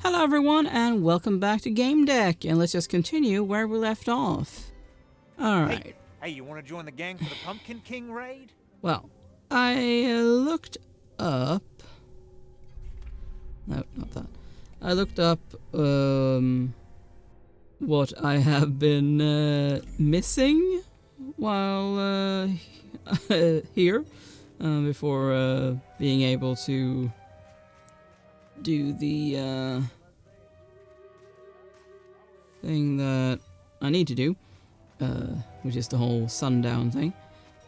Hello everyone and welcome back to Gamedec, and let's just continue where we left off. Alright. Hey, you want to join the gang for the Pumpkin King raid? Well, I looked up... No, not that. I looked up what I have been missing while here before being able to do the thing that I need to do, which is the whole sundown thing.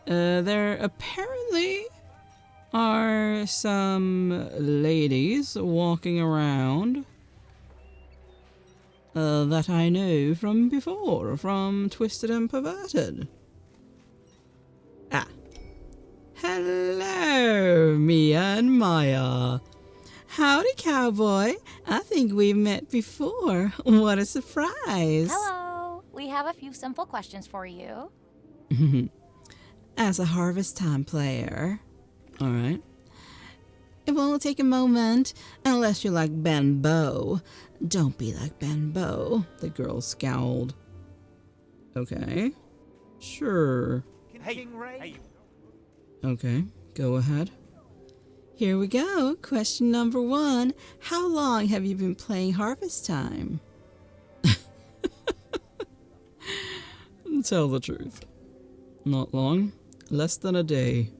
There apparently are some ladies walking around that I know from before, from Twisted and Perverted. Ah. Hello, Mia and Maya. Howdy, cowboy. I think we've met before. What a surprise. Hello. We have a few simple questions for you. As a Harvest Time player. Alright. It won't take a moment, unless you're like Ben Bow. Don't be like Ben Bow. The girl scowled. Okay. Sure. Hey. Okay, go ahead. Here we go. Question number 1. How long have you been playing Harvest Time? Tell the truth. Not long. Less than a day.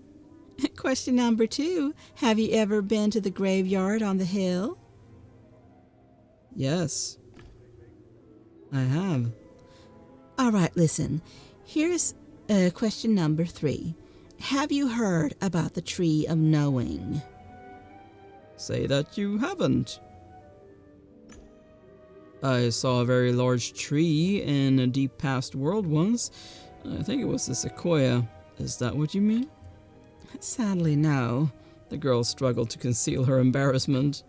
Question number 2. Have you ever been to the graveyard on the hill? Yes. I have. Alright, listen. Here's question number 3. Have you heard about the Tree of Knowing? Say that you haven't. I saw a very large tree in a deep past world once. I think it was a sequoia. Is that what you mean? Sadly, no. The girl struggled to conceal her embarrassment.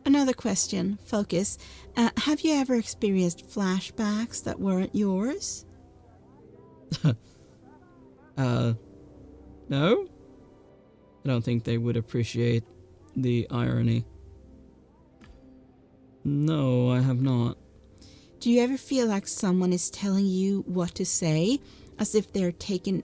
Another question. Focus. Have you ever experienced flashbacks that weren't yours? No? I don't think they would appreciate the irony. No, I have not. Do you ever feel like someone is telling you what to say, as if they're taking...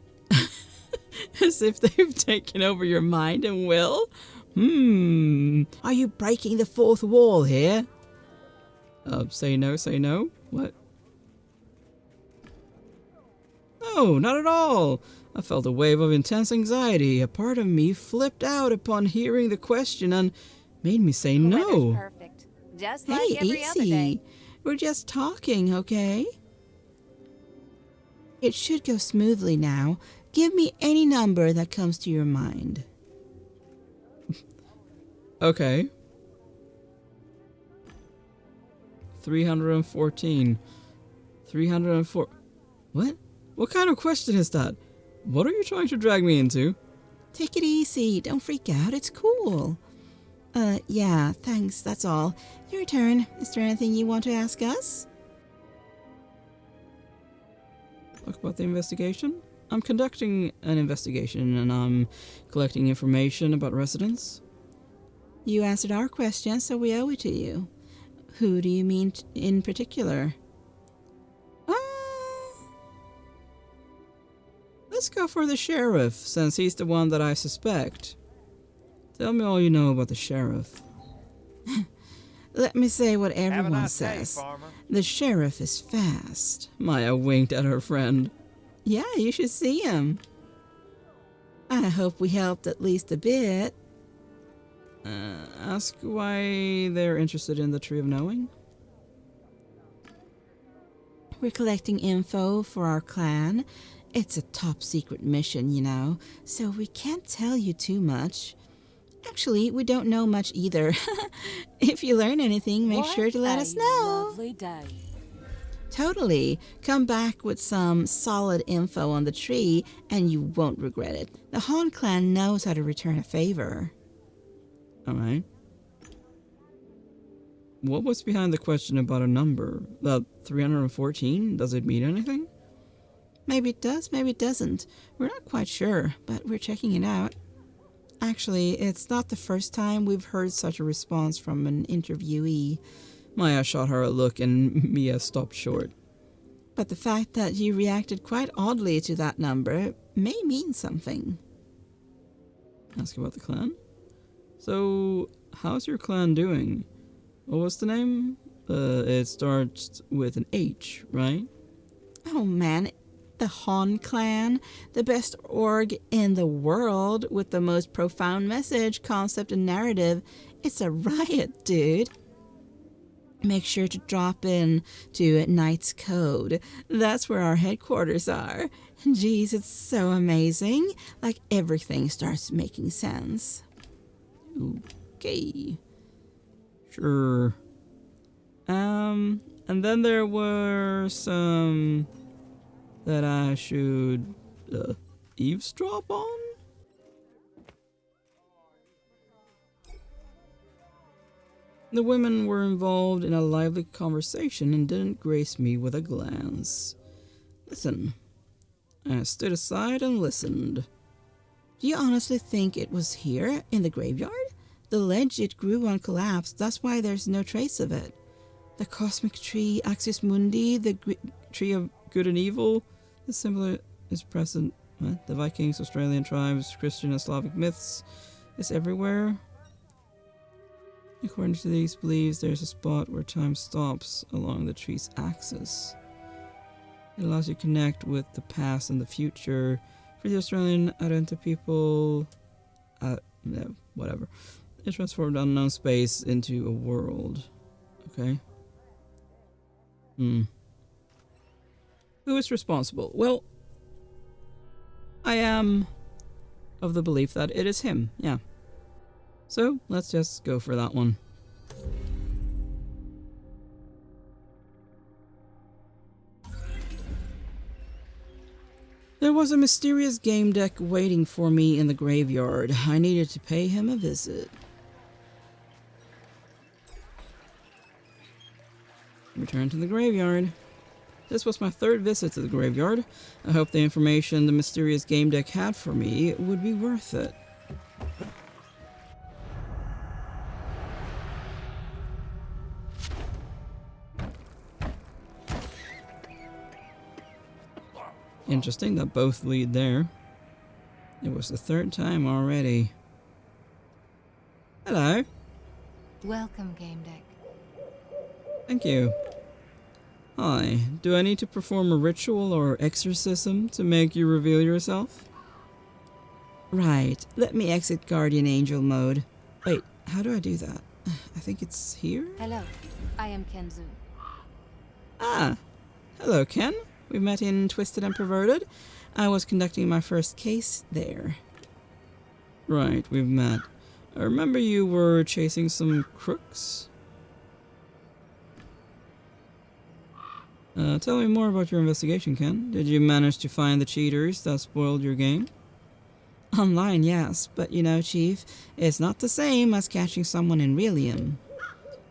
as if they've taken over your mind and will? Are you breaking the fourth wall here? Say no, say no? What? No, not at all. I felt a wave of intense anxiety. A part of me flipped out upon hearing the question and made me say no. Perfect. Just Hey, like every other day. easy. We're just talking, okay? It should go smoothly now. Give me any number that comes to your mind. Okay. 314. 304. What? What kind of question is that? What are you trying to drag me into? Take it easy. Don't freak out. It's cool. Yeah, thanks. That's all. Your turn. Is there anything you want to ask us? Talk about the investigation? I'm conducting an investigation and I'm collecting information about residents. You answered our question, so we owe it to you. Who do you mean in particular? Let's go for the sheriff, since he's the one that I suspect. Tell me all you know about the sheriff. Let me say what everyone says. The sheriff is fast. Maya winked at her friend. Yeah, you should see him. I hope we helped at least a bit. Ask why they're interested in the Tree of Knowing? We're collecting info for our clan. It's a top secret mission, you know, so we can't tell you too much. Actually, we don't know much either. If you learn anything, make sure to let us know. Lovely day. Totally. Come back with some solid info on the tree and you won't regret it. The Han clan knows how to return a favor. Alright. What was behind the question about a number? The 314? Does it mean anything? Maybe it does, maybe it doesn't. We're not quite sure, but we're checking it out. Actually, it's not the first time we've heard such a response from an interviewee. Maya shot her a look and Mia stopped short. But the fact that you reacted quite oddly to that number may mean something. Ask about the clan? So, how's your clan doing? What was the name? It starts with an H, right? Oh man, the Han clan, the best org in the world with the most profound message, concept, and narrative. It's a riot, dude. Make sure to drop in to Knight's Code. That's where our headquarters are. Geez, it's so amazing. Like everything starts making sense. Okay. Sure. And then there were some that I should eavesdrop on? The women were involved in a lively conversation and didn't grace me with a glance. Listen. I stood aside and listened. Do you honestly think it was here, in the graveyard? The ledge it grew on collapsed, that's why there's no trace of it. The cosmic tree, Axis Mundi, the tree of good and evil, the symbol is present. The Vikings, Australian tribes, Christian and Slavic myths is everywhere. According to these beliefs, there's a spot where time stops along the tree's axis. It allows you to connect with the past and the future. For the Australian Arenta people, whatever. It transformed unknown space into a world. Okay. Who is responsible? Well, I am of the belief that it is him, yeah. So, let's just go for that one. There was a mysterious Gamedec waiting for me in the graveyard. I needed to pay him a visit. Return to the graveyard. This was my third visit to the graveyard. I hope the information the mysterious Gamedec had for me would be worth it. Interesting that both lead there. It was the third time already. Hello. Welcome, Gamedec. Thank you. Hi. Do I need to perform a ritual or exorcism to make you reveal yourself? Right. Let me exit Guardian Angel mode. Wait, how do I do that? I think it's here? Hello, I am Kenzu. Ah. Hello, Ken. We met in Twisted and Perverted. I was conducting my first case there. Right, we've met. I remember you were chasing some crooks? Tell me more about your investigation, Ken. Did you manage to find the cheaters that spoiled your game? Online, yes, but you know, Chief, it's not the same as catching someone in Realium.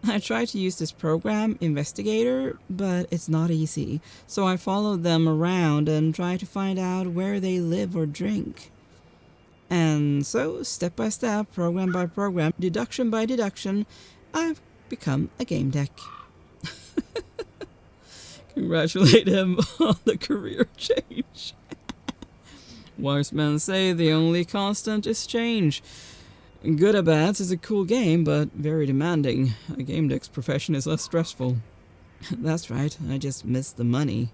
I tried to use this program, Investigator, but it's not easy, so I followed them around and tried to find out where they live or drink. And so, step by step, program by program, deduction by deduction, I've become a Gamedec. Congratulate him on the career change. Wise men say the only constant is change. Good at Bats is a cool game, but very demanding. A Gamedec's profession is less stressful. That's right, I just missed the money.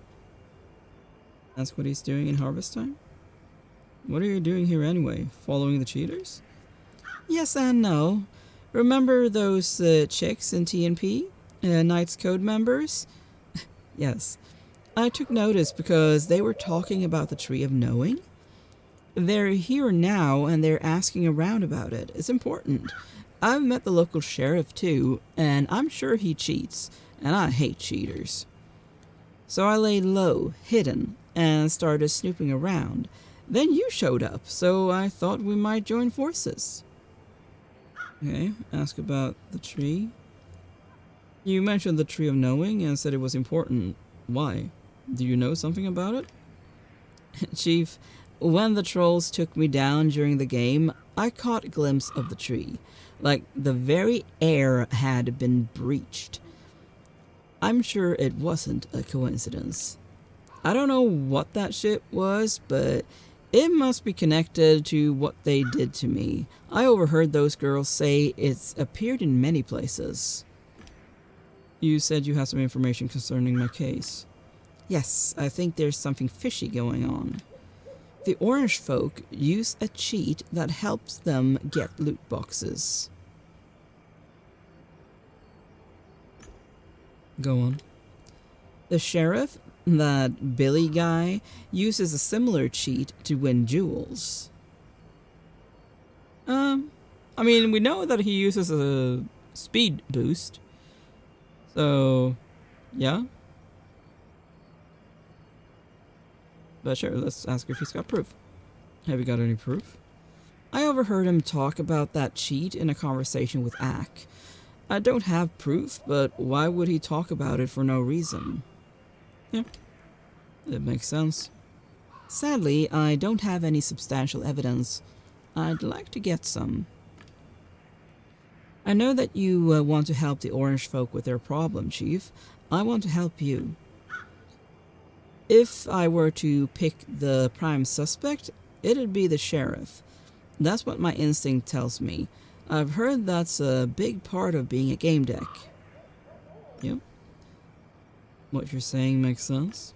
That's what he's doing in harvest time? What are you doing here anyway? Following the cheaters? Yes and no. Remember those chicks in TNP? Knight's Code members? Yes. I took notice because they were talking about the Tree of Knowing. They're here now and they're asking around about it. It's important. I've met the local sheriff too, and I'm sure he cheats, and I hate cheaters. So I laid low, hidden, and started snooping around. Then you showed up, so I thought we might join forces. Okay, ask about the tree. You mentioned the Tree of Knowing and said it was important. Why? Do you know something about it? Chief, when the trolls took me down during the game, I caught a glimpse of the tree, like the very air had been breached. I'm sure it wasn't a coincidence. I don't know what that shit was, but it must be connected to what they did to me. I overheard those girls say it's appeared in many places. You said you have some information concerning my case. Yes, I think there's something fishy going on. The orange folk use a cheat that helps them get loot boxes. Go on. The sheriff, that Billy guy, uses a similar cheat to win jewels. I mean, we know that he uses a speed boost. So, yeah. But sure, let's ask if he's got proof. Have you got any proof? I overheard him talk about that cheat in a conversation with Ack. I don't have proof, but why would he talk about it for no reason? Yeah, it makes sense. Sadly, I don't have any substantial evidence. I'd like to get some. I know that you want to help the orange folk with their problem, Chief. I want to help you. If I were to pick the prime suspect, it'd be the sheriff. That's what my instinct tells me. I've heard that's a big part of being a game deck. Yep. What you're saying makes sense.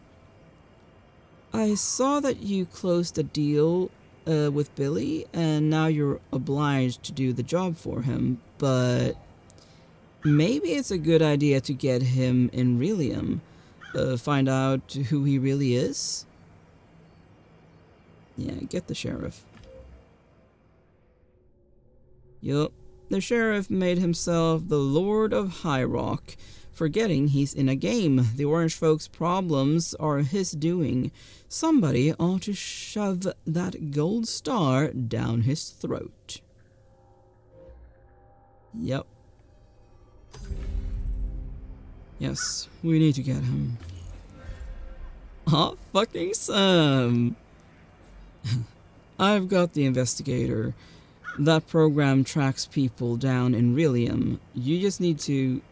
I saw that you closed a deal with Billy, and now you're obliged to do the job for him, but maybe it's a good idea to get him in Realium. Find out who he really is? Yeah, get the sheriff. Yup, the sheriff made himself the Lord of High Rock, forgetting he's in a game. The orange folks' problems are his doing. Somebody ought to shove that gold star down his throat. Yep. Yes, we need to get him. Fucking Sam! I've got the investigator. That program tracks people down in Realium. You just need to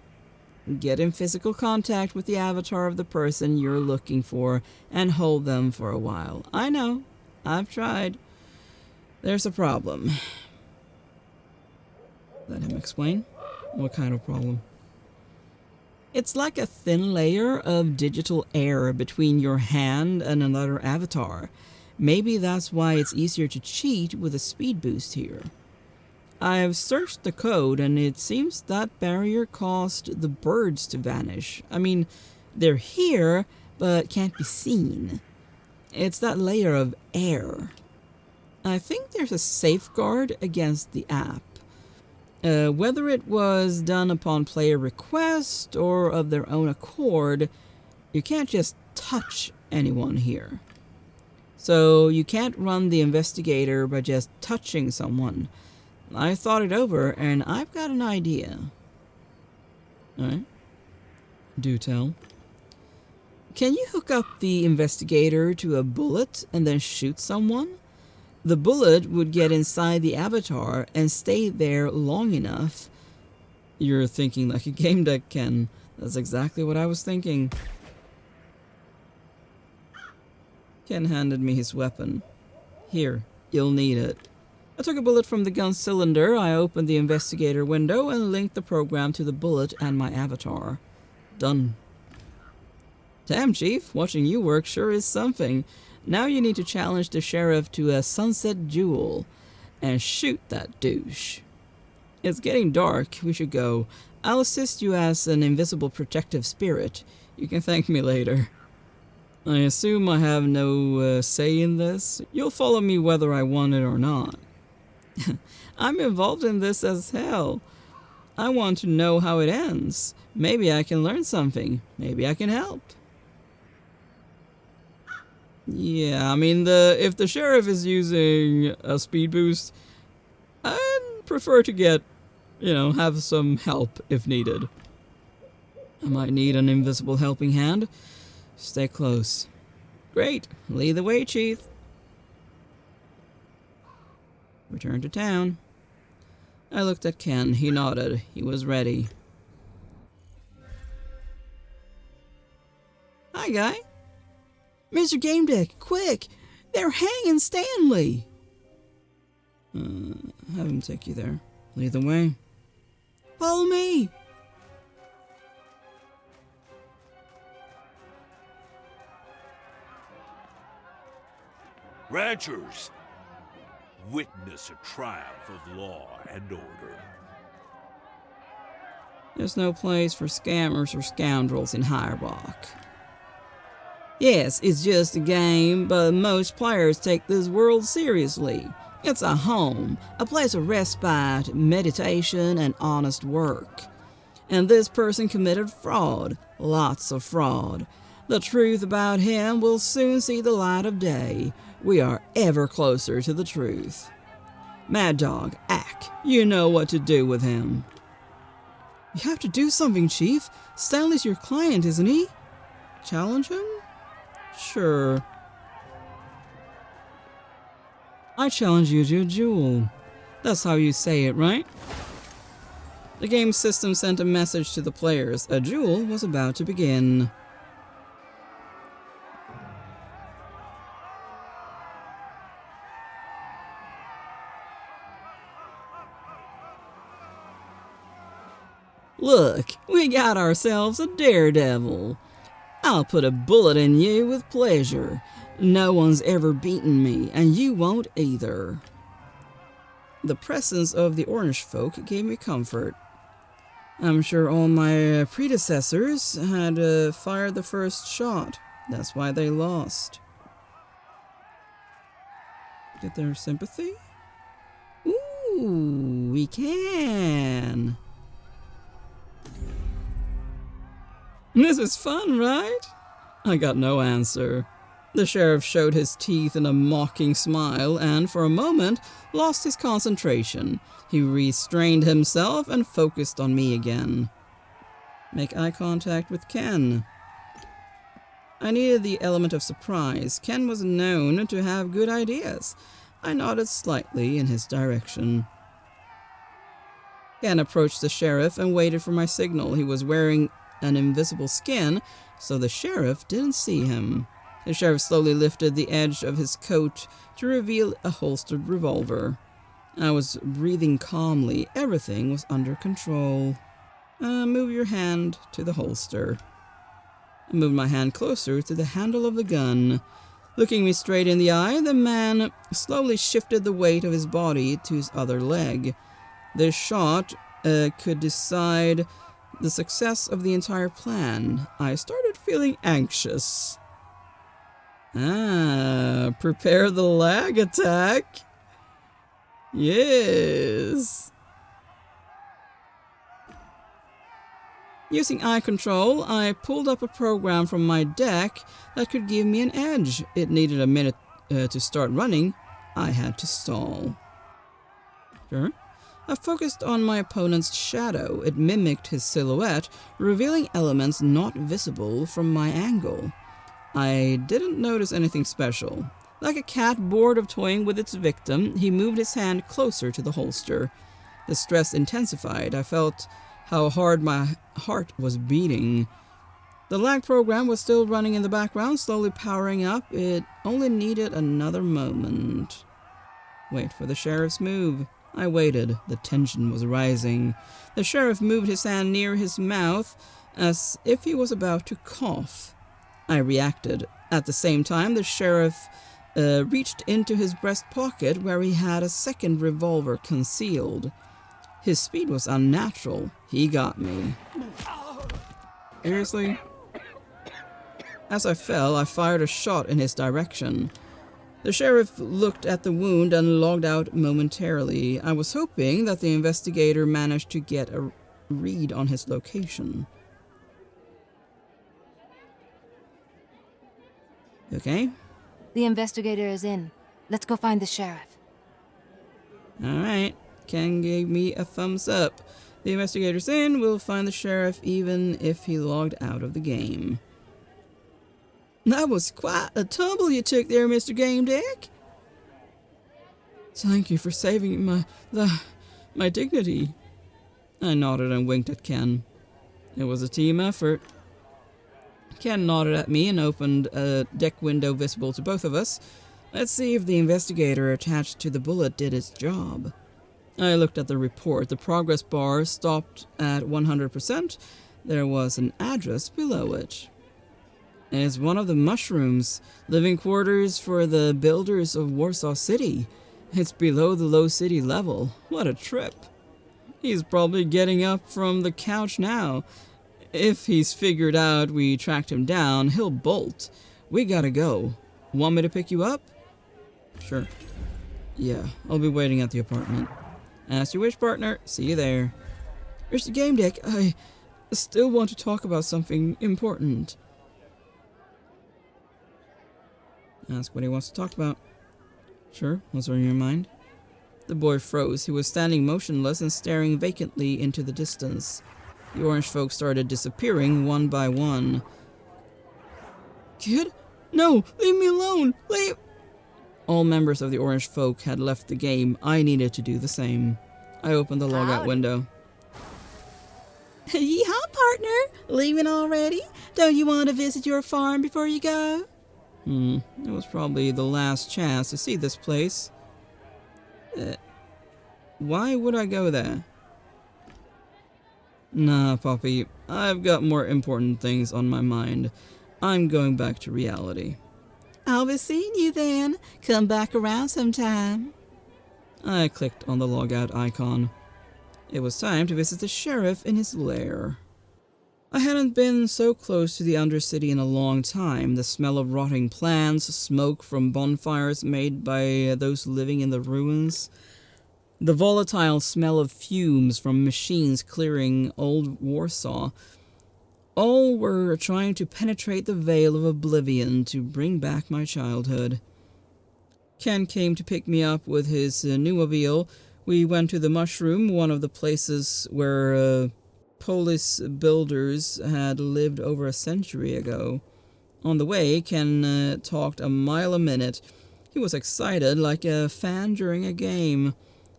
get in physical contact with the avatar of the person you're looking for and hold them for a while. I know. I've tried. There's a problem. Let him explain. What kind of problem? It's like a thin layer of digital air between your hand and another avatar. Maybe that's why it's easier to cheat with a speed boost here. I've searched the code and it seems that barrier caused the birds to vanish. I mean, they're here, but can't be seen. It's that layer of air. I think there's a safeguard against the app. Whether it was done upon player request or of their own accord, you can't just touch anyone here. So you can't run the investigator by just touching someone. I thought it over and I've got an idea. Alright. Do tell. Can you hook up the investigator to a bullet and then shoot someone? The bullet would get inside the avatar and stay there long enough. You're thinking like a game deck, Ken. That's exactly what I was thinking. Ken handed me his weapon. Here, you'll need it. I took a bullet from the gun cylinder, I opened the investigator window and linked the program to the bullet and my avatar. Done. Damn, Chief, watching you work sure is something. Now you need to challenge the sheriff to a sunset duel and shoot that douche. It's getting dark, we should go. I'll assist you as an invisible protective spirit. You can thank me later. I assume I have no say in this. You'll follow me whether I want it or not. I'm involved in this as hell. I want to know how it ends. Maybe I can learn something. Maybe I can help. Yeah, I mean, if the sheriff is using a speed boost, I'd prefer to get, have some help if needed. I might need an invisible helping hand. Stay close. Great. Lead the way, Chief. Return to town. I looked at Ken. He nodded. He was ready. Hi, guy. Mr. Gamedec, quick! They're hanging Stanley! Have him take you there. Lead the way. Follow me! Ranchers, witness a triumph of law and order. There's no place for scammers or scoundrels in High Rock. Yes, it's just a game, but most players take this world seriously. It's a home, a place of respite, meditation, and honest work. And this person committed fraud, lots of fraud. The truth about him will soon see the light of day. We are ever closer to the truth. Mad Dog, Ack, you know what to do with him. You have to do something, Chief. Stanley's your client, isn't he? Challenge him? Sure. I challenge you to a duel. That's how you say it, right? The game system sent a message to the players. A duel was about to begin. Look, we got ourselves a daredevil. I'll put a bullet in you with pleasure. No one's ever beaten me, and you won't either. The presence of the orange folk gave me comfort. I'm sure all my predecessors had fired the first shot. That's why they lost. Get their sympathy? Ooh, we can. This is fun, right? I got no answer. The sheriff showed his teeth in a mocking smile and, for a moment, lost his concentration. He restrained himself and focused on me again. Make eye contact with Ken. I needed the element of surprise. Ken was known to have good ideas. I nodded slightly in his direction. Ken approached the sheriff and waited for my signal. He was wearing an invisible skin, so the sheriff didn't see him. The sheriff slowly lifted the edge of his coat to reveal a holstered revolver. I was breathing calmly. Everything was under control. Move your hand to the holster. I moved my hand closer to the handle of the gun. Looking me straight in the eye, the man slowly shifted the weight of his body to his other leg. This shot could decide the success of the entire plan. I started feeling anxious. Prepare the lag attack. Yes. Using eye control, I pulled up a program from my deck that could give me an edge. It needed a minute to start running. I had to stall. Sure. I focused on my opponent's shadow. It mimicked his silhouette, revealing elements not visible from my angle. I didn't notice anything special. Like a cat bored of toying with its victim, he moved his hand closer to the holster. The stress intensified. I felt how hard my heart was beating. The lag program was still running in the background, slowly powering up. It only needed another moment. Wait for the sheriff's move. I waited. The tension was rising. The sheriff moved his hand near his mouth as if he was about to cough. I reacted. At the same time, the sheriff reached into his breast pocket where he had a second revolver concealed. His speed was unnatural. He got me. Seriously? As I fell, I fired a shot in his direction. The sheriff looked at the wound and logged out momentarily. I was hoping that the investigator managed to get a read on his location. Okay. The investigator is in. Let's go find the sheriff. Alright. Ken gave me a thumbs up. The investigator's in. We'll find the sheriff even if he logged out of the game. That was quite a tumble you took there, Mr. Gamedec. Thank you for saving my dignity. I nodded and winked at Ken. It was a team effort. Ken nodded at me and opened a deck window visible to both of us. Let's see if the investigator attached to the bullet did its job. I looked at the report. The progress bar stopped at 100%. There was an address below it. It's one of the mushrooms, living quarters for the builders of Warsaw City. It's below the low city level. What a trip. He's probably getting up from the couch now. If he's figured out we tracked him down, he'll bolt. We gotta go. Want me to pick you up? Sure. Yeah, I'll be waiting at the apartment. As you wish, partner. See you there. Mr. Gamedec, I still want to talk about something important. Ask what he wants to talk about. Sure, what's on your mind? The boy froze. He was standing motionless and staring vacantly into the distance. The orange folk started disappearing one by one. Kid? No! Leave me alone! Leave... All members of the orange folk had left the game. I needed to do the same. I opened the logout window. Yeehaw, partner! Leaving already? Don't you want to visit your farm before you go? It was probably the last chance to see this place. Why would I go there? Nah, Poppy. I've got more important things on my mind. I'm going back to reality. I'll be seeing you then. Come back around sometime. I clicked on the logout icon. It was time to visit the sheriff in his lair. I hadn't been so close to the Undercity in a long time. The smell of rotting plants, smoke from bonfires made by those living in the ruins, the volatile smell of fumes from machines clearing old Warsaw, all were trying to penetrate the veil of oblivion to bring back my childhood. Ken came to pick me up with his new mobile. We went to the Mushroom, one of the places where Polish builders had lived over a century ago. On the way, Ken talked a mile a minute. He was excited, like a fan during a game.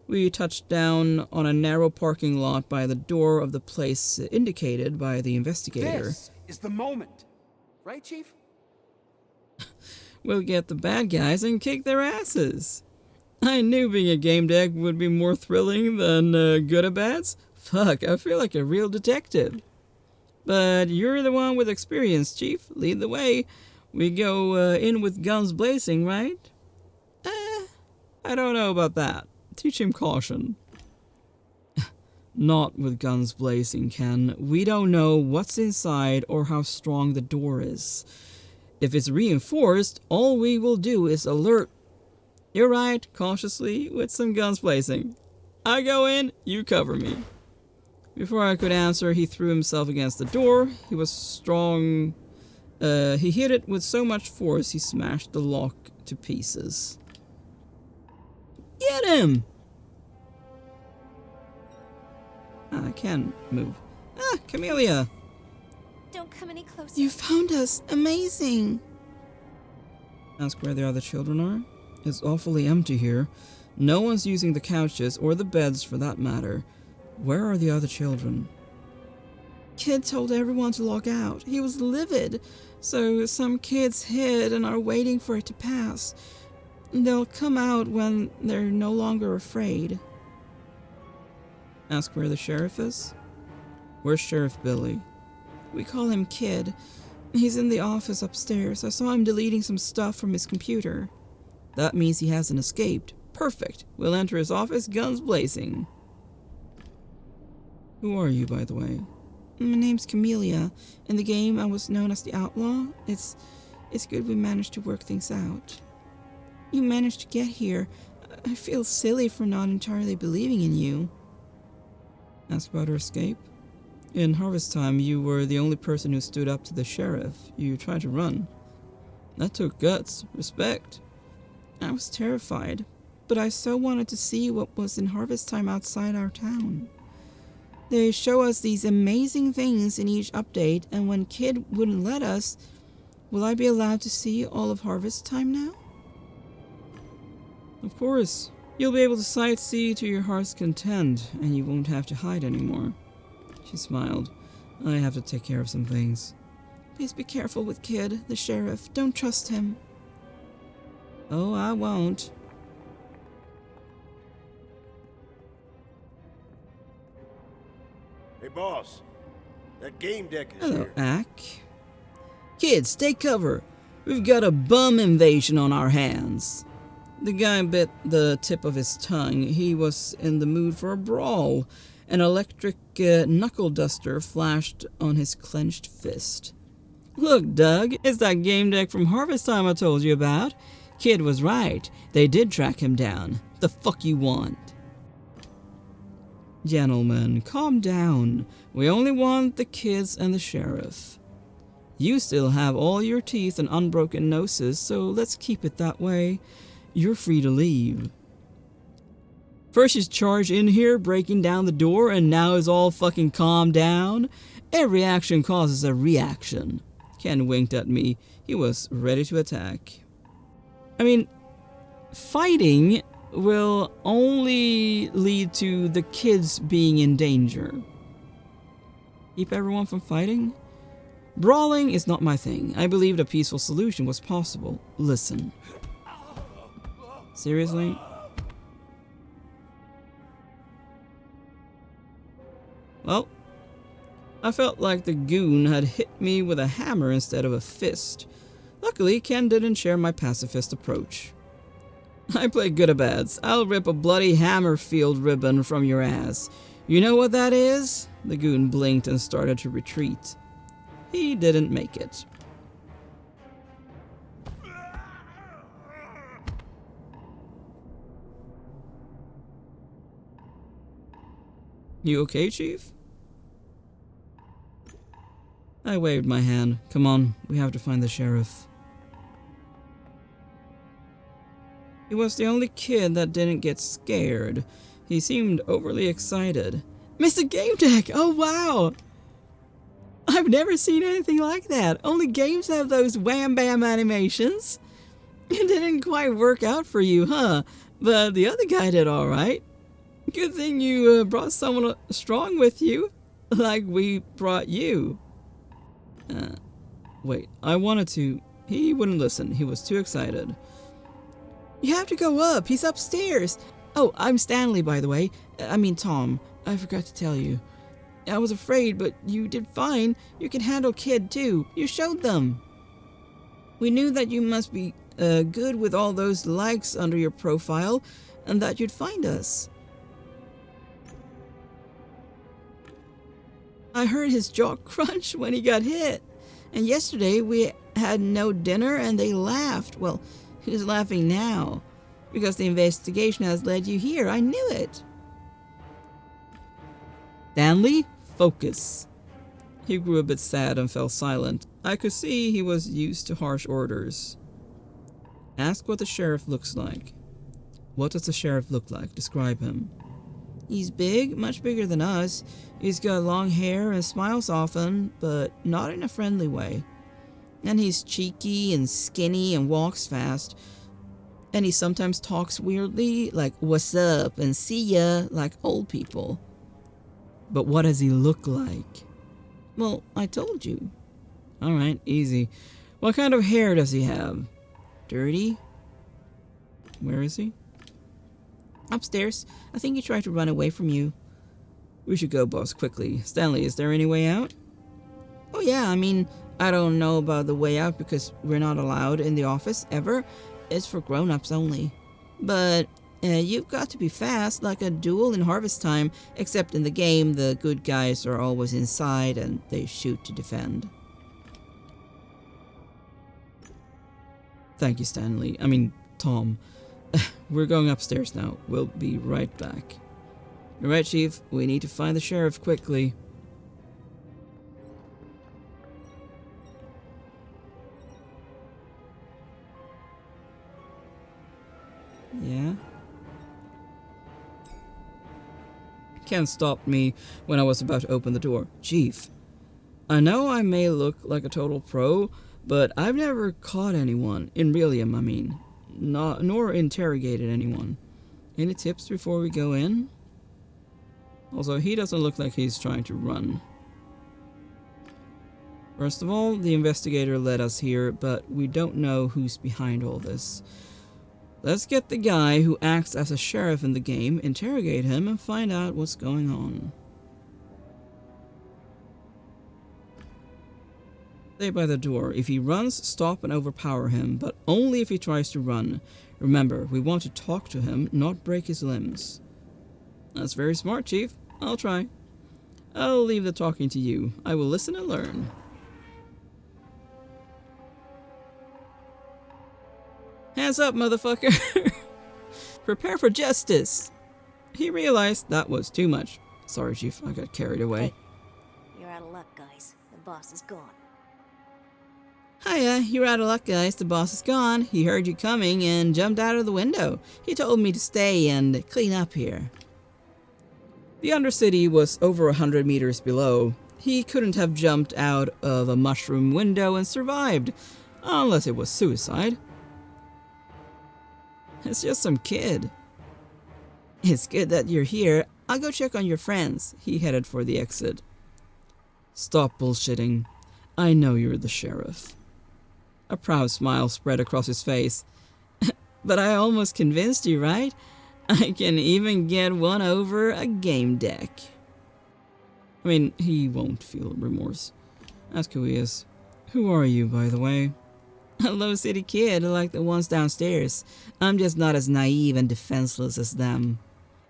We touched down on a narrow parking lot by the door of the place indicated by the investigator. This is the moment. Right, Chief? We'll get the bad guys and kick their asses. I knew being a Gamedec would be more thrilling than good-a-bads. Fuck, I feel like a real detective. But you're the one with experience, Chief. Lead the way. We go in with guns blazing, right? I don't know about that. Teach him caution. Not with guns blazing, Ken. We don't know what's inside or how strong the door is. If it's reinforced, all we will do is alert. You're right, cautiously, with some guns blazing. I go in, you cover me. Before I could answer, he threw himself against the door. He was strong. He hit it with so much force, he smashed the lock to pieces. Get him! I can't move. Camellia! Don't come any closer. You found us! Amazing! Ask where the other children are? It's awfully empty here. No one's using the couches, or the beds for that matter. Where are the other children? Kid told everyone to log out. He was livid, so some kids hid and are waiting for it to pass. They'll come out when they're no longer afraid. Ask where the sheriff is? Where's Sheriff Billy? We call him Kid. He's in the office upstairs. I saw him deleting some stuff from his computer. That means he hasn't escaped. Perfect. We'll enter his office, guns blazing. Who are you, by the way? My name's Camellia. In the game, I was known as the Outlaw. It's good we managed to work things out. You managed to get here. I feel silly for not entirely believing in you. Ask about her escape? In Harvest Time, you were the only person who stood up to the sheriff. You tried to run. That took guts. Respect. I was terrified, but I so wanted to see what was in Harvest Time outside our town. They show us these amazing things in each update, and when Kid wouldn't let us, will I be allowed to see all of Harvest Time now? Of course. You'll be able to sightsee to your heart's content, and you won't have to hide anymore. She smiled. I have to take care of some things. Please be careful with Kid, the sheriff. Don't trust him. Oh, I won't. Hey, boss. That Gamedec is Hello, here. Ack. Kids, take cover. We've got a bum invasion on our hands. The guy bit the tip of his tongue. He was in the mood for a brawl. An electric knuckle duster flashed on his clenched fist. Look, Doug, it's that Gamedec from Harvest Time I told you about. Kid was right. They did track him down. The fuck you want? Gentlemen, calm down. We only want the kids and the sheriff. You still have all your teeth and unbroken noses, so let's keep it that way. You're free to leave. First you charge in here, breaking down the door, and now is all fucking calm down? Every action causes a reaction. Ken winked at me. He was ready to attack. I mean, fighting will only lead to the kids being in danger. Keep everyone from fighting? Brawling is not my thing. I believed a peaceful solution was possible. Listen. Seriously? Well, I felt like the goon had hit me with a hammer instead of a fist. Luckily, Ken didn't share my pacifist approach. I play good or bads. I'll rip a bloody hammer-field ribbon from your ass. You know what that is? The goon blinked and started to retreat. He didn't make it. You okay, Chief? I waved my hand. Come on, we have to find the sheriff. He was the only kid that didn't get scared. He seemed overly excited. Mr. Gamedec! Oh wow! I've never seen anything like that. Only games have those wham-bam animations. It didn't quite work out for you, huh? But the other guy did alright. Good thing you brought someone strong with you, like we brought you. Wait, I wanted to... He wouldn't listen. He was too excited. You have to go up. He's upstairs. Oh, I'm Stanley, by the way. I mean Tom. I forgot to tell you. I was afraid, but you did fine. You can handle Kid, too. You showed them. We knew that you must be good with all those likes under your profile, and that you'd find us. I heard his jaw crunch when he got hit. And yesterday we had no dinner and they laughed. Well, who's laughing now? Because the investigation has led you here. I knew it. Stanley, focus. He grew a bit sad and fell silent. I could see he was used to harsh orders. Ask what the sheriff looks like. What does the sheriff look like? Describe him. He's big, much bigger than us. He's got long hair and smiles often, but not in a friendly way. And he's cheeky and skinny and walks fast. And he sometimes talks weirdly, like what's up and see ya, like old people. But what does he look like? Well, I told you. Alright, easy. What kind of hair does he have? Dirty? Where is he? Upstairs. I think he tried to run away from you. We should go, boss, quickly. Stanley, is there any way out? Oh yeah, I mean, I don't know about the way out because we're not allowed in the office, ever. It's for grown-ups only. But you've got to be fast, like a duel in Harvest Time, except in the game, the good guys are always inside and they shoot to defend. Thank you, Stanley. I mean, Tom. We're going upstairs now. We'll be right back. You're right, Chief. We need to find the sheriff quickly. Yeah? Ken stopped me when I was about to open the door. Chief, I know I may look like a total pro, but I've never caught anyone, in Realium I mean, nor interrogated anyone. Any tips before we go in? Also, he doesn't look like he's trying to run. First of all, the investigator led us here, but we don't know who's behind all this. Let's get the guy who acts as a sheriff in the game, interrogate him, and find out what's going on. Stay by the door. If he runs, stop and overpower him, but only if he tries to run. Remember, we want to talk to him, not break his limbs. That's very smart, Chief. I'll try. I'll leave the talking to you. I will listen and learn. Hands up, motherfucker! Prepare for justice! He realized that was too much. Sorry, Chief, I got carried away. Hey, you're out of luck, guys. The boss is gone. Hiya, you're out of luck, guys. The boss is gone. He heard you coming and jumped out of the window. He told me to stay and clean up here. The Undercity was over 100 meters below. He couldn't have jumped out of a mushroom window and survived, unless it was suicide. It's just some kid. It's good that you're here. I'll go check on your friends. He headed for the exit. Stop bullshitting. I know you're the sheriff. A proud smile spread across his face. But I almost convinced you, right? I can even get one over a Gamedec. I mean, he won't feel remorse. Ask who he is. Who are you, by the way? A low city kid like the ones downstairs. I'm just not as naive and defenseless as them.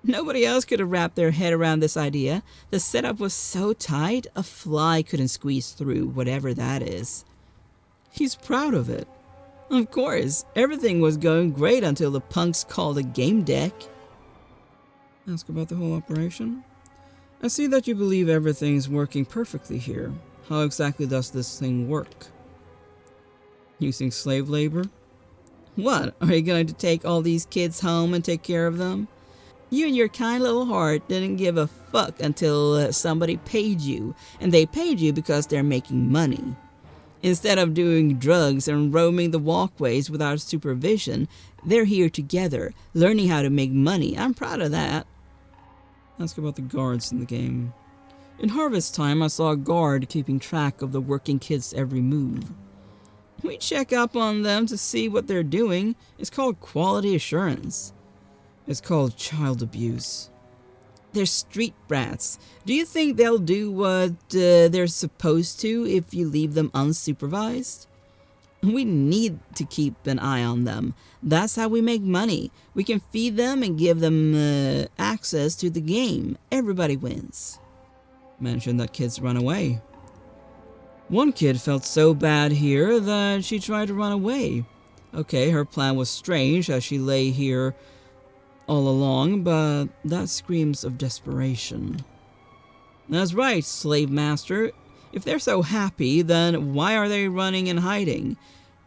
Nobody else could have wrapped their head around this idea. The setup was so tight, a fly couldn't squeeze through, whatever that is. He's proud of it. Of course, everything was going great until the punks called a Gamedec. Ask about the whole operation? I see that you believe everything's working perfectly here. How exactly does this thing work? Using slave labor? What, are you going to take all these kids home and take care of them? You and your kind little heart didn't give a fuck until somebody paid you, and they paid you because they're making money. Instead of doing drugs and roaming the walkways without supervision, they're here together, learning how to make money. I'm proud of that. Ask about the guards in the game. In harvest time, I saw a guard keeping track of the working kids' every move. We check up on them to see what they're doing. It's called quality assurance. It's called child abuse. They're street brats. Do you think they'll do what they're supposed to if you leave them unsupervised? We need to keep an eye on them. That's how we make money. We can feed them and give them access to the game. Everybody wins. Mention that kids run away. One kid felt so bad here that she tried to run away. Okay, her plan was strange as she lay here all along, but that screams of desperation. That's right, slave master. If they're so happy, then why are they running and hiding?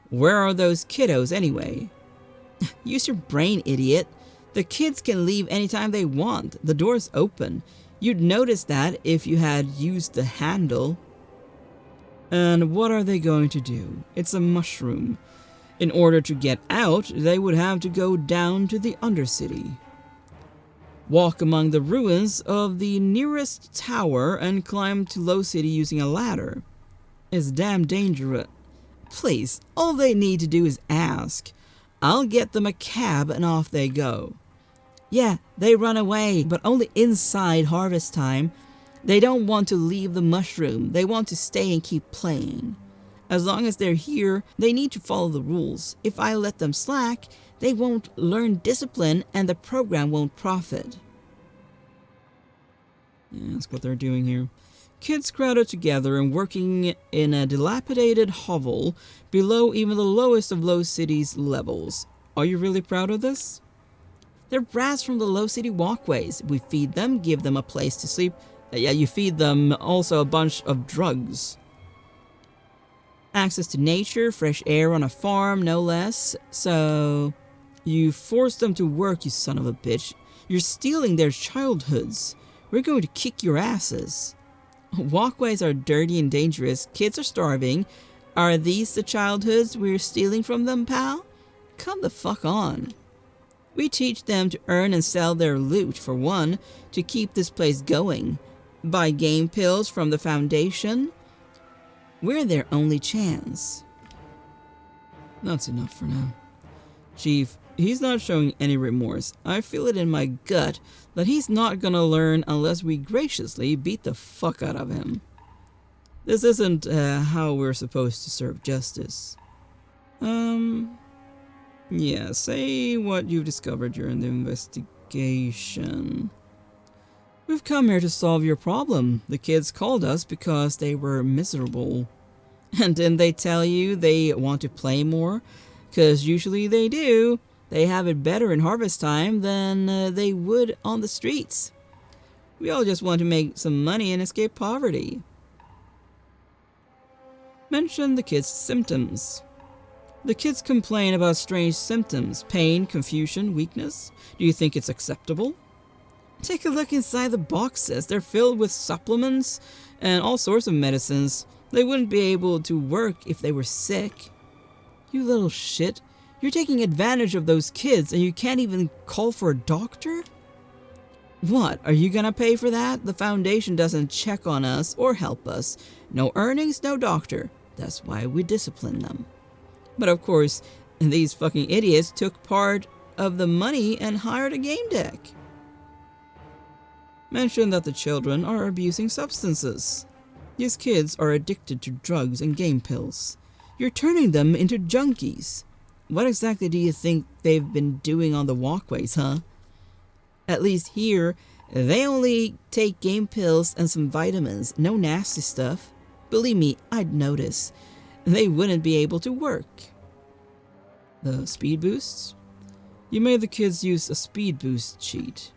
Where are those kiddos anyway? Use your brain, idiot. The kids can leave anytime they want. The door's open. You'd notice that if you had used the handle. And what are they going to do? It's a mushroom. In order to get out, they would have to go down to the Undercity. Walk among the ruins of the nearest tower and climb to Low City using a ladder. It's damn dangerous. Please, all they need to do is ask. I'll get them a cab and off they go. Yeah, they run away, but only inside harvest time. They don't want to leave the mushroom. They want to stay and keep playing. As long as they're here, they need to follow the rules. If I let them slack, they won't learn discipline and the program won't profit. Yeah, that's what they're doing here. Kids crowded together and working in a dilapidated hovel below even the lowest of Low City's levels. Are you really proud of this? They're brats from the Low City walkways. We feed them, give them a place to sleep. Yeah, you feed them also a bunch of drugs. Access to nature, fresh air on a farm, no less. So, you force them to work, you son of a bitch. You're stealing their childhoods. We're going to kick your asses. Walkways are dirty and dangerous. Kids are starving. Are these the childhoods we're stealing from them, pal? Come the fuck on. We teach them to earn and sell their loot, for one, to keep this place going. Buy game pills from the Foundation. We're their only chance. That's enough for now. Chief, he's not showing any remorse. I feel it in my gut that he's not gonna learn unless we graciously beat the fuck out of him. This isn't how we're supposed to serve justice. Yeah, say what you've discovered during the investigation. We've come here to solve your problem. The kids called us because they were miserable. And didn't they tell you they want to play more? 'Cause usually they do. They have it better in harvest time than they would on the streets. We all just want to make some money and escape poverty. Mention the kids' symptoms. The kids complain about strange symptoms, pain, confusion, weakness. Do you think it's acceptable? Take a look inside the boxes. They're filled with supplements and all sorts of medicines. They wouldn't be able to work if they were sick. You little shit. You're taking advantage of those kids and you can't even call for a doctor? What, are you gonna pay for that? The Foundation doesn't check on us or help us. No earnings, no doctor. That's why we discipline them. But of course, these fucking idiots took part of the money and hired a Gamedec. Mention that the children are abusing substances. These kids are addicted to drugs and game pills. You're turning them into junkies. What exactly do you think they've been doing on the walkways, huh? At least here, they only take game pills and some vitamins, no nasty stuff. Believe me, I'd notice. They wouldn't be able to work. The speed boosts? You made the kids use a speed boost cheat.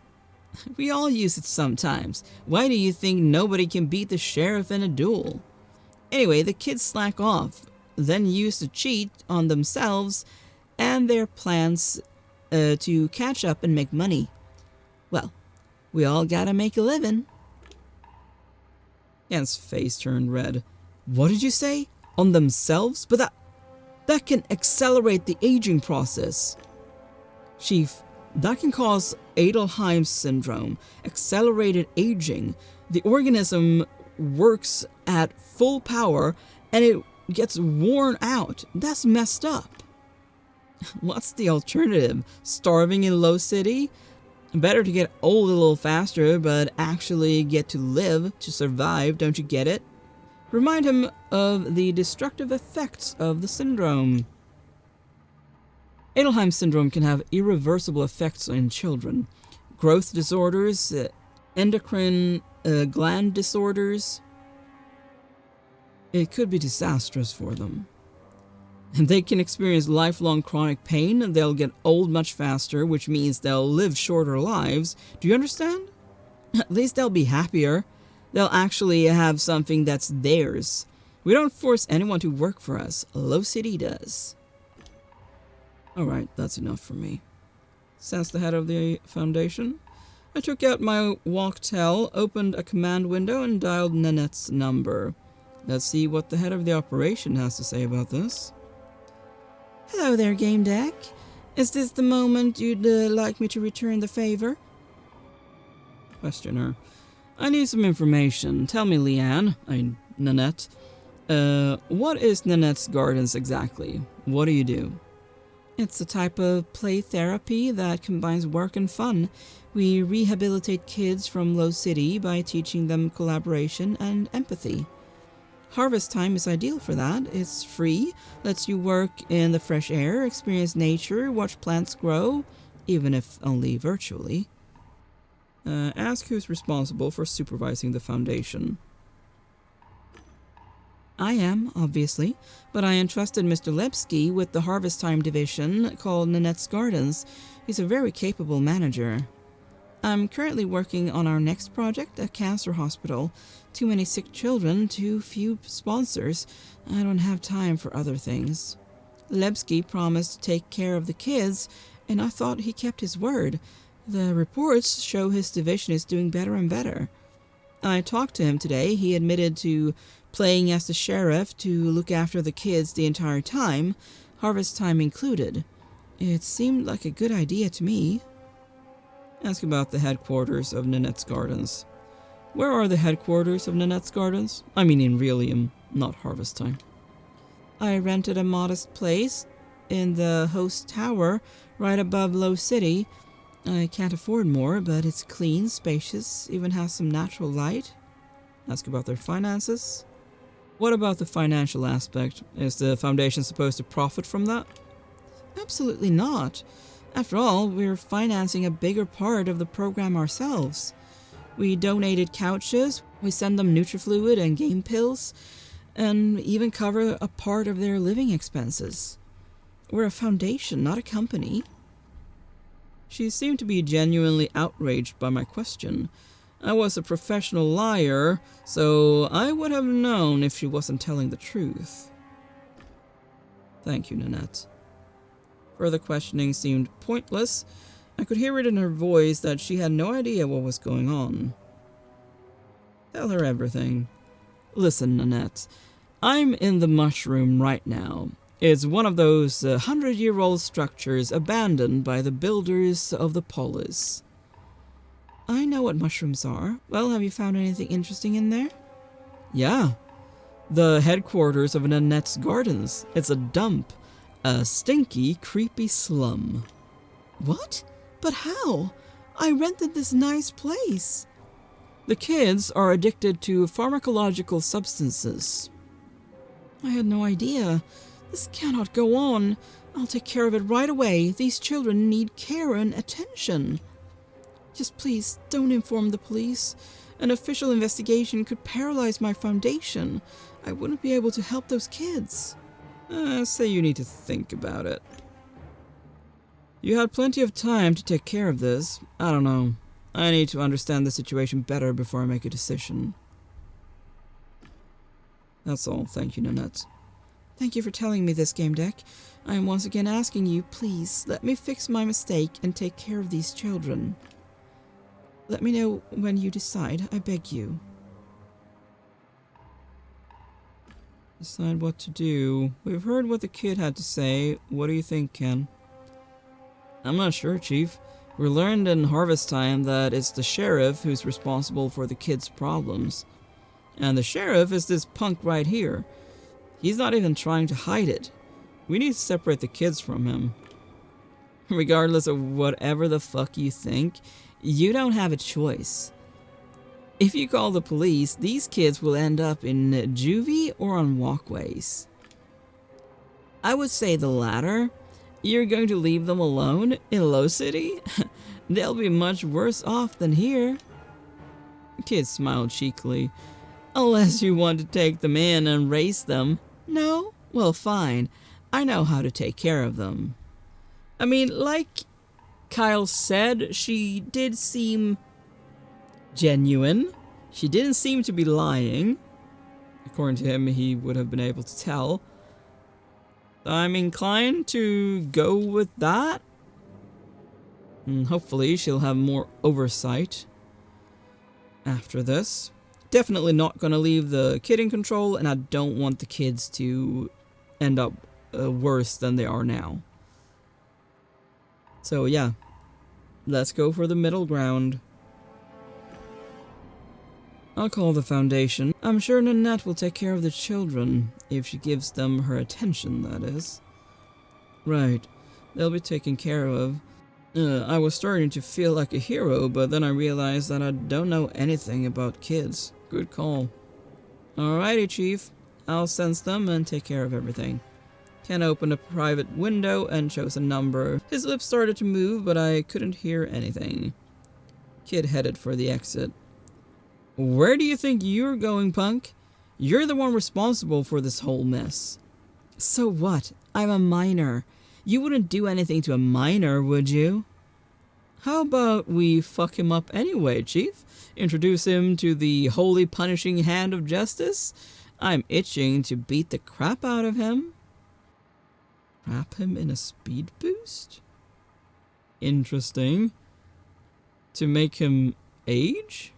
We all use it sometimes. Why do you think nobody can beat the sheriff in a duel? Anyway, the kids slack off, then use the cheat on themselves and their plans to catch up and make money. Well, we all gotta make a living. Anne's face turned red. What did you say? On themselves? But that can accelerate the aging process. Chief, that can cause Adelheim syndrome, accelerated aging. The organism works at full power and it gets worn out. That's messed up. What's the alternative? Starving in Low City? Better to get old a little faster, but actually get to live, to survive, don't you get it? Remind him of the destructive effects of the syndrome. Adelheim syndrome can have irreversible effects in children. Growth disorders, endocrine gland disorders. It could be disastrous for them. And they can experience lifelong chronic pain. They'll get old much faster, which means they'll live shorter lives. Do you understand? At least they'll be happier. They'll actually have something that's theirs. We don't force anyone to work for us. Low City does. Alright, that's enough for me. Since the head of the Foundation, I took out my walktel, opened a command window, and dialed Nanette's number. Let's see what the head of the operation has to say about this. Hello there, Gamedec. Is this the moment you'd like me to return the favor? Questioner. I need some information. Tell me, Nanette. What is Nanette's Gardens exactly? What do you do? It's a type of play therapy that combines work and fun. We rehabilitate kids from Low City by teaching them collaboration and empathy. Harvest time is ideal for that. It's free, lets you work in the fresh air, experience nature, watch plants grow, even if only virtually. Ask who's responsible for supervising the Foundation. I am, obviously, but I entrusted Mr. Lepsky with the Harvest Time division called Nanette's Gardens. He's a very capable manager. I'm currently working on our next project, a cancer hospital. Too many sick children, too few sponsors. I don't have time for other things. Lepsky promised to take care of the kids, and I thought he kept his word. The reports show his division is doing better and better. I talked to him today. He admitted to playing as the sheriff to look after the kids the entire time, harvest time included. It seemed like a good idea to me. Ask about the headquarters of Nanette's Gardens. Where are the headquarters of Nanette's Gardens? I mean in Realium, not Harvest Time. I rented a modest place in the host tower right above Low City. I can't afford more, but it's clean, spacious, even has some natural light. Ask about their finances. What about the financial aspect? Is the Foundation supposed to profit from that? Absolutely not. After all, we're financing a bigger part of the program ourselves. We donated couches, we send them NutriFluid and game pills, and even cover a part of their living expenses. We're a foundation, not a company. She seemed to be genuinely outraged by my question. I was a professional liar, so I would have known if she wasn't telling the truth. Thank you, Nanette. Further questioning seemed pointless. I could hear it in her voice that she had no idea what was going on. Tell her everything. Listen, Nanette. I'm in the mushroom right now. It's one of those 100-year-old structures abandoned by the builders of the polis. I know what mushrooms are. Well, have you found anything interesting in there? Yeah. The headquarters of Nanette's Gardens. It's a dump. A stinky, creepy slum. What? But how? I rented this nice place. The kids are addicted to pharmacological substances. I had no idea. This cannot go on. I'll take care of it right away. These children need care and attention. Just please, don't inform the police. An official investigation could paralyze my foundation. I wouldn't be able to help those kids. Say you need to think about it. You had plenty of time to take care of this. I don't know. I need to understand the situation better before I make a decision. That's all. Thank you, Nanette. Thank you for telling me this, Gamedec. I am once again asking you, please, let me fix my mistake and take care of these children. Let me know when you decide, I beg you. Decide what to do. We've heard what the kid had to say. What do you think, Ken? I'm not sure, Chief. We learned in Harvest Time that it's the sheriff who's responsible for the kids' problems. And the sheriff is this punk right here. He's not even trying to hide it. We need to separate the kids from him. Regardless of whatever the fuck you think, you don't have a choice. If you call the police, these kids will end up in juvie or on walkways. I would say the latter. You're going to leave them alone in Low City? They'll be much worse off than here. The kid smiled cheekily. Unless you want to take them in and raise them. No? Well, fine. I know how to take care of them. I mean, like Kyle said, she did seem genuine. She didn't seem to be lying. According to him, he would have been able to tell. I'm inclined to go with that. And hopefully she'll have more oversight after this. Definitely not going to leave the kid in control, and I don't want the kids to end up worse than they are now. So yeah, let's go for the middle ground. I'll call the Foundation. I'm sure Nanette will take care of the children, if she gives them her attention, that is. Right, they'll be taken care of. I was starting to feel like a hero, but then I realized that I don't know anything about kids. Good call. Alrighty, Chief. I'll sense them and take care of everything. Ken opened a private window and chose a number. His lips started to move, but I couldn't hear anything. Kid headed for the exit. Where do you think you're going, punk? You're the one responsible for this whole mess. So what? I'm a minor. You wouldn't do anything to a minor, would you? How about we fuck him up anyway, Chief? Introduce him to the holy punishing hand of justice? I'm itching to beat the crap out of him. Trap him in a speed boost? Interesting. To make him age?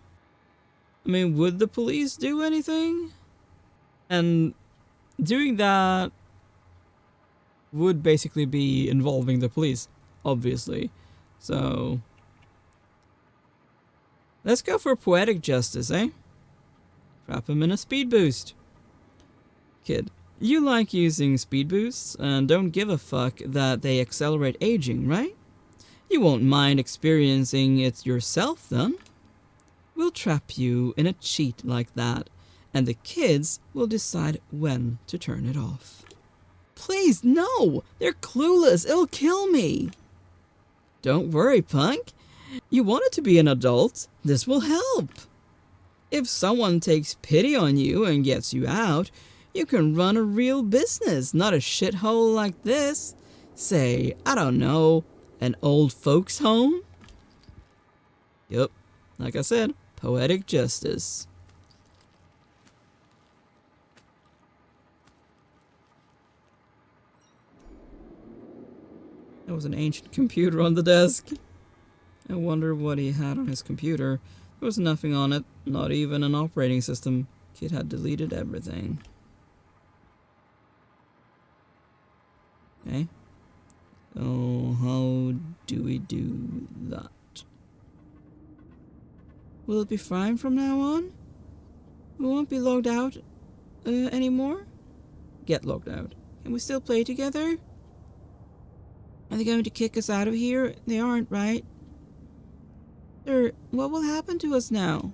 I mean, would the police do anything? And doing that would basically be involving the police, obviously. So let's go for poetic justice, eh? Trap him in a speed boost. Kid, you like using speed boosts and don't give a fuck that they accelerate aging, right? You won't mind experiencing it yourself then. We'll trap you in a cheat like that, and the kids will decide when to turn it off. Please, no! They're clueless! It'll kill me! Don't worry, punk. You wanted to be an adult. This will help. If someone takes pity on you and gets you out, you can run a real business, not a shithole like this. Say, I don't know, an old folks' home? Yup, like I said, poetic justice. There was an ancient computer on the desk. I wonder what he had on his computer. There was nothing on it, not even an operating system. Kid had deleted everything. Okay. So how do we do that? Will it be fine from now on? We won't be logged out anymore? Get logged out. Can we still play together? Are they going to kick us out of here? They aren't, right? Sir, what will happen to us now?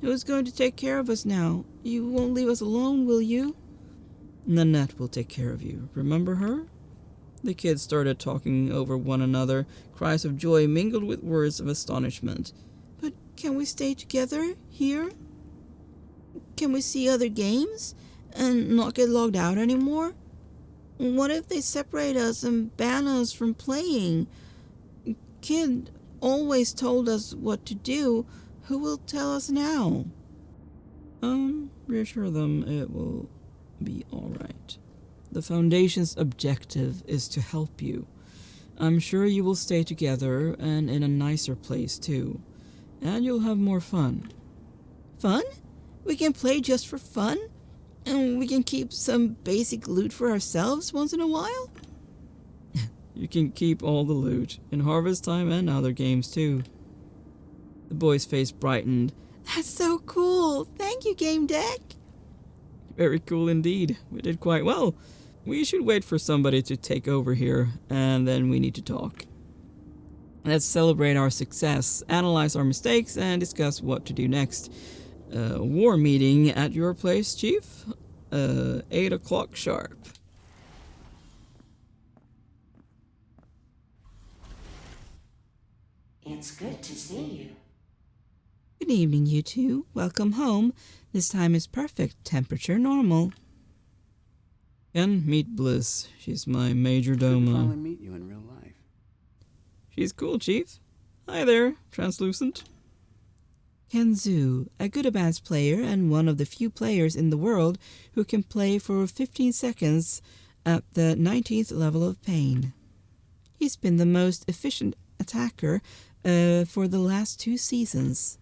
Who's going to take care of us now? You won't leave us alone, will you? Nanette will take care of you. Remember her? The kids started talking over one another. Cries of joy mingled with words of astonishment. But can we stay together here? Can we see other games and not get logged out anymore? What if they separate us and ban us from playing? Kid always told us what to do. Who will tell us now? Reassure them it will be alright. The Foundation's objective is to help you. I'm sure you will stay together and in a nicer place too. And you'll have more fun. Fun? We can play just for fun? And we can keep some basic loot for ourselves once in a while? You can keep all the loot, in Harvest Time and other games too. The boy's face brightened. That's so cool! Thank you, Gamedec! Very cool indeed. We did quite well. We should wait for somebody to take over here, and then we need to talk. Let's celebrate our success, analyze our mistakes, and discuss what to do next. War meeting at your place, Chief? 8 o'clock sharp. It's good to see you. Good evening, you two. Welcome home. This time is perfect. Temperature normal. Ken, meet Bliss. She's my major Good to domo. finally meet you in real life. She's cool, Chief. Hi there, Translucent. Kenzu, a good advanced player and one of the few players in the world who can play for 15 seconds at the 19th level of pain. He's been the most efficient attacker for the last 2 seasons.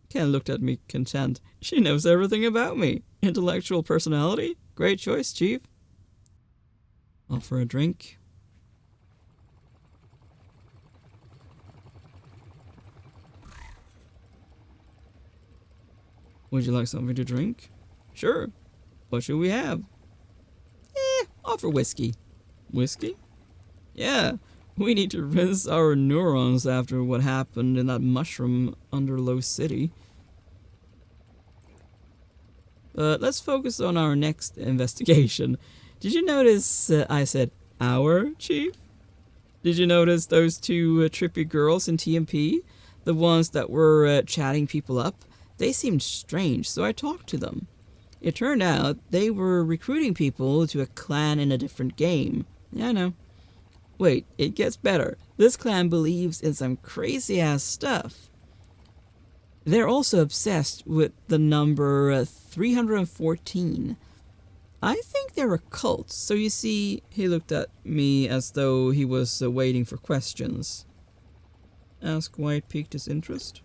Ken looked at me content. She knows everything about me. Intellectual personality? Great choice, Chief. Offer a drink. Would you like something to drink? Sure. What should we have? Offer whiskey. Whiskey? Yeah. We need to rinse our neurons after what happened in that mushroom under Low City. But let's focus on our next investigation. Did you notice I said our, Chief? Did you notice those 2 trippy girls in TMP? The ones that were chatting people up? They seemed strange, so I talked to them. It turned out they were recruiting people to a clan in a different game. Yeah, I know. Wait, it gets better. This clan believes in some crazy-ass stuff. They're also obsessed with the number 314. I think they're a cult, so you see, he looked at me as though he was waiting for questions. Ask why it piqued his interest.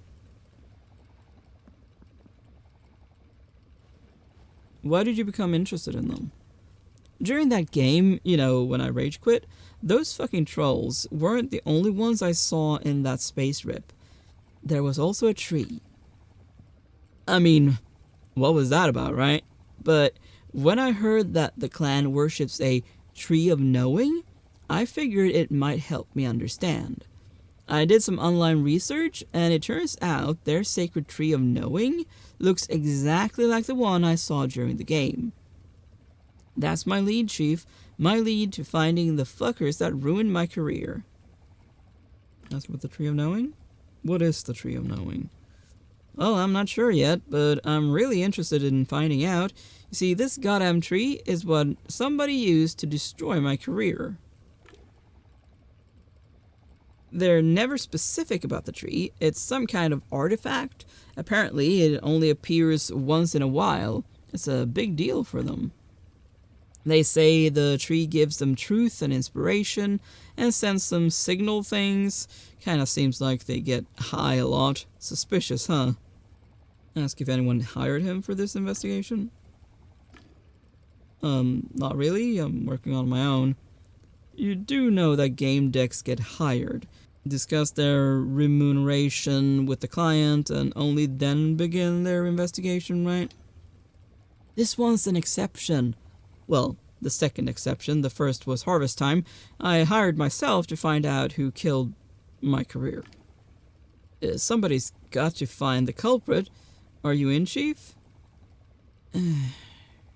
Why did you become interested in them? During that game, you know, when I rage quit, those fucking trolls weren't the only ones I saw in that space rip. There was also a tree. I mean, what was that about, right? But when I heard that the clan worships a tree of knowing, I figured it might help me understand. I did some online research, and it turns out their sacred tree of knowing looks exactly like the one I saw during the game. That's my lead, Chief. My lead to finding the fuckers that ruined my career. Ask about the tree of knowing? What is the tree of knowing? Well, I'm not sure yet, but I'm really interested in finding out. You see, this goddamn tree is what somebody used to destroy my career. They're never specific about the tree. It's some kind of artifact. Apparently, it only appears once in a while. It's a big deal for them. They say the tree gives them truth and inspiration and sends them signal things. Kinda seems like they get high a lot. Suspicious, huh? Ask if anyone hired him for this investigation. Not really. I'm working on my own. You do know that game decks get hired. Discuss their remuneration with the client and only then begin their investigation, right? This one's an exception. Well, the second exception. The first was harvest time. I hired myself to find out who killed my career. Somebody's got to find the culprit. Are you in, Chief?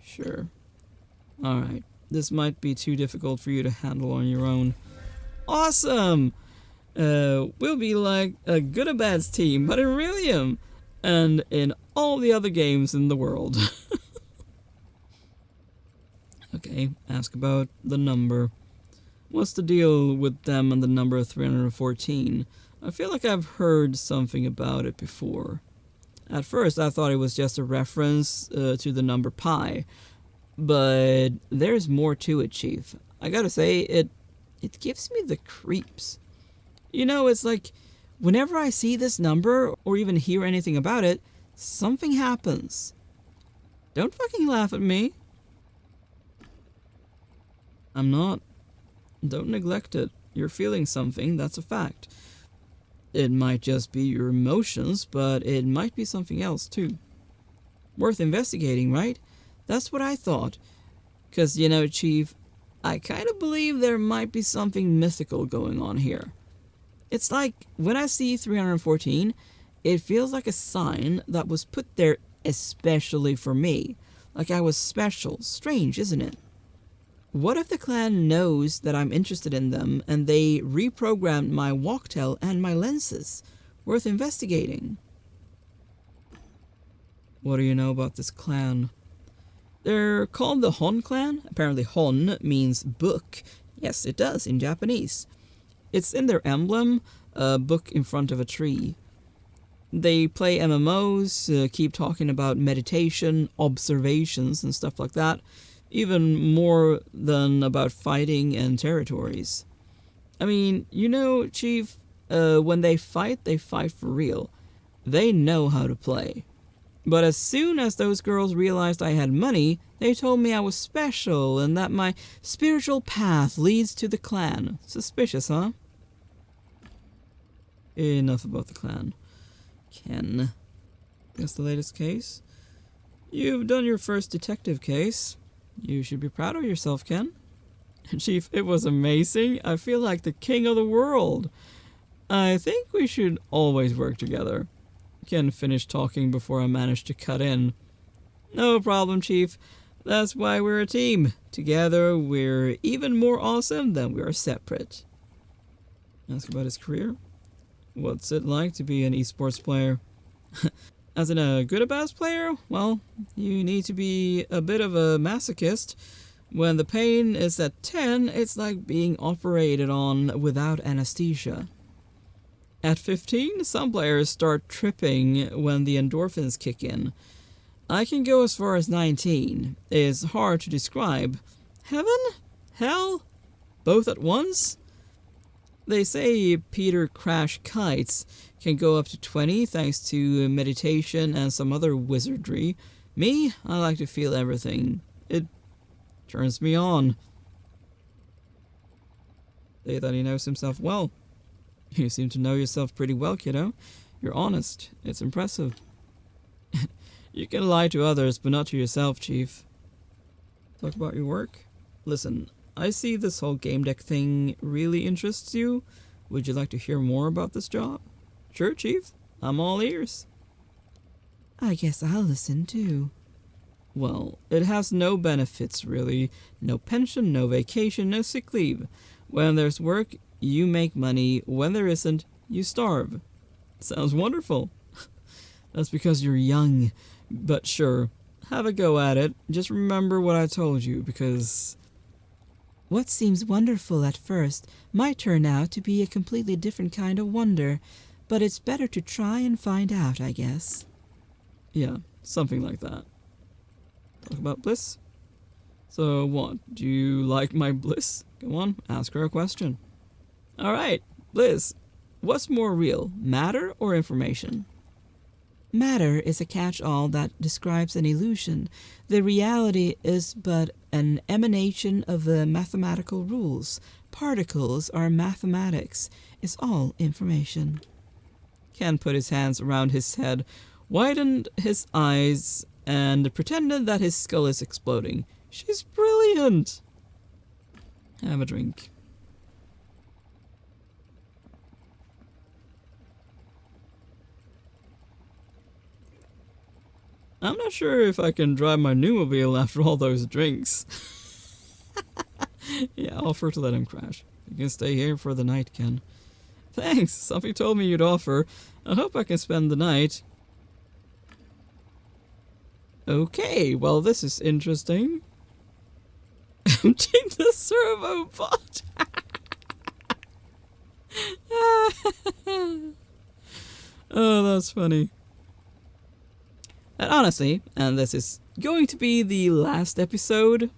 Sure. Alright. This might be too difficult for you to handle on your own. Awesome! We'll be like a good or bad's team, but in Realium. And in all the other games in the world. Okay, ask about the number. What's the deal with them and the number 314? I feel like I've heard something about it before. At first, I thought it was just a reference to the number pi. But there's more to it, Chief. I gotta say, it gives me the creeps. You know, it's like, whenever I see this number, or even hear anything about it, something happens. Don't fucking laugh at me. I'm not. Don't neglect it. You're feeling something, that's a fact. It might just be your emotions, but it might be something else too. Worth investigating, right? That's what I thought. 'Cause, you know, Chief, I kind of believe there might be something mythical going on here. It's like, when I see 314, it feels like a sign that was put there especially for me. Like I was special. Strange, isn't it? What if the clan knows that I'm interested in them and they reprogrammed my walktail and my lenses? Worth investigating. What do you know about this clan? They're called the Hon clan. Apparently Hon means book. Yes, it does in Japanese. It's in their emblem, a book in front of a tree. They play MMOs, keep talking about meditation, observations, and stuff like that. Even more than about fighting and territories. I mean, you know, Chief, when they fight for real. They know how to play. But as soon as those girls realized I had money, they told me I was special and that my spiritual path leads to the clan. Suspicious, huh? Enough about the clan. Ken. That's the latest case? You've done your first detective case. You should be proud of yourself, Ken. Chief, it was amazing. I feel like the king of the world. I think we should always work together. Ken finished talking before I managed to cut in. No problem, Chief. That's why we're a team. Together, we're even more awesome than we are separate. Ask about his career. What's it like to be an esports player? As in a good or bad player? Well, you need to be a bit of a masochist. When the pain is at 10, it's like being operated on without anesthesia. At 15, some players start tripping when the endorphins kick in. I can go as far as 19. It's hard to describe. Heaven? Hell? Both at once? They say Peter Crash Kites can go up to 20 thanks to meditation and some other wizardry. Me, I like to feel everything. Turns me on. Say that he knows himself well. You seem to know yourself pretty well, kiddo. You're honest. It's impressive. You can lie to others, but not to yourself, Chief. Talk about your work? Listen, I see this whole Gamedec thing really interests you. Would you like to hear more about this job? Sure, Chief. I'm all ears. I guess I'll listen too. Well, it has no benefits, really. No pension, no vacation, no sick leave. When there's work, you make money. When there isn't, you starve. Sounds wonderful. That's because you're young. But sure, have a go at it. Just remember what I told you, because what seems wonderful at first might turn out to be a completely different kind of wonder. But it's better to try and find out, I guess. Yeah, something like that. Talk about bliss? So what, do you like my bliss? Go on, ask her a question. Alright, Bliss, what's more real, matter or information? Matter is a catch-all that describes an illusion. The reality is but an emanation of the mathematical rules. Particles are mathematics. It's all information. Ken put his hands around his head, widened his eyes, and pretended that his skull is exploding. She's brilliant! Have a drink. I'm not sure if I can drive my newmobile after all those drinks. Yeah, I'll offer to let him crash. You can stay here for the night, Ken. Thanks, somebody told me you'd offer. I hope I can spend the night. Okay, well this is interesting. Emptying the servo pot. Oh, that's funny. And honestly, and this is going to be the last episode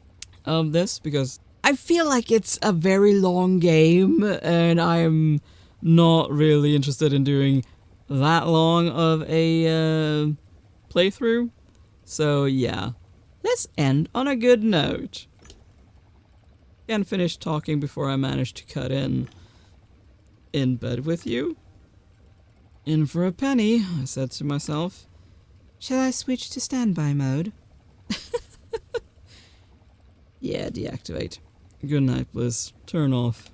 of this, because I feel like it's a very long game, and I'm not really interested in doing that long of a playthrough. So yeah, let's end on a good note. Can't finish talking before I manage to cut in. In bed with you? In for a penny, I said to myself. Shall I switch to standby mode? Yeah, deactivate. Good night, Bliss. Turn off.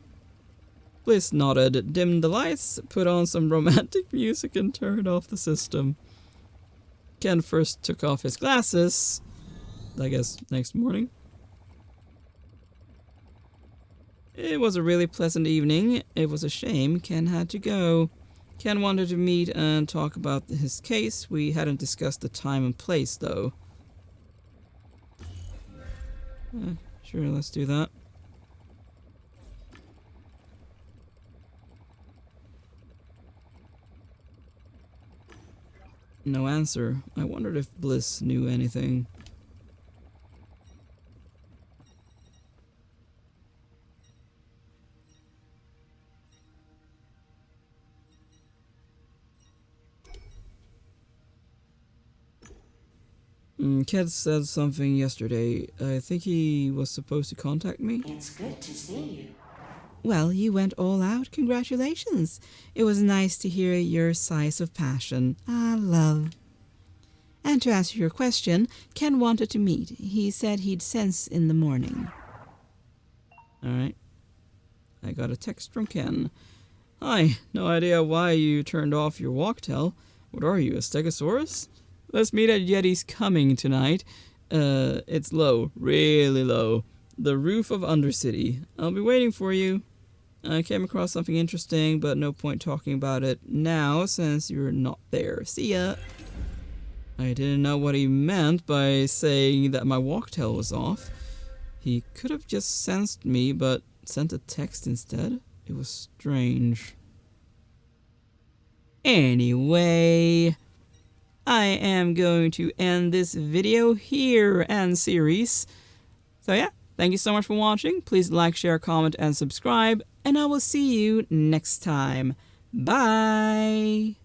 Bliss nodded, dimmed the lights, put on some romantic music, and turned off the system. Ken first took off his glasses, I guess next morning. It was a really pleasant evening. It was a shame Ken had to go. Ken wanted to meet and talk about his case. We hadn't discussed the time and place, though. Sure, let's do that. No answer. I wondered if Bliss knew anything. Ked said something yesterday. I think he was supposed to contact me. It's good to see you. Well, you went all out. Congratulations. It was nice to hear your sighs of passion. Ah, love. And to answer your question, Ken wanted to meet. He said he'd sense in the morning. Alright. I got a text from Ken. Hi, no idea why you turned off your walktail. What are you, a stegosaurus? Let's meet at Yeti's Coming tonight. It's low, really low. The roof of Undercity. I'll be waiting for you. I came across something interesting, but no point talking about it now since you're not there. See ya. I didn't know what he meant by saying that my walktail was off. He could have just sensed me, but sent a text instead. It was strange. Anyway, I am going to end this video here and series. So yeah, thank you so much for watching. Please like, share, comment, and subscribe. And I will see you next time. Bye!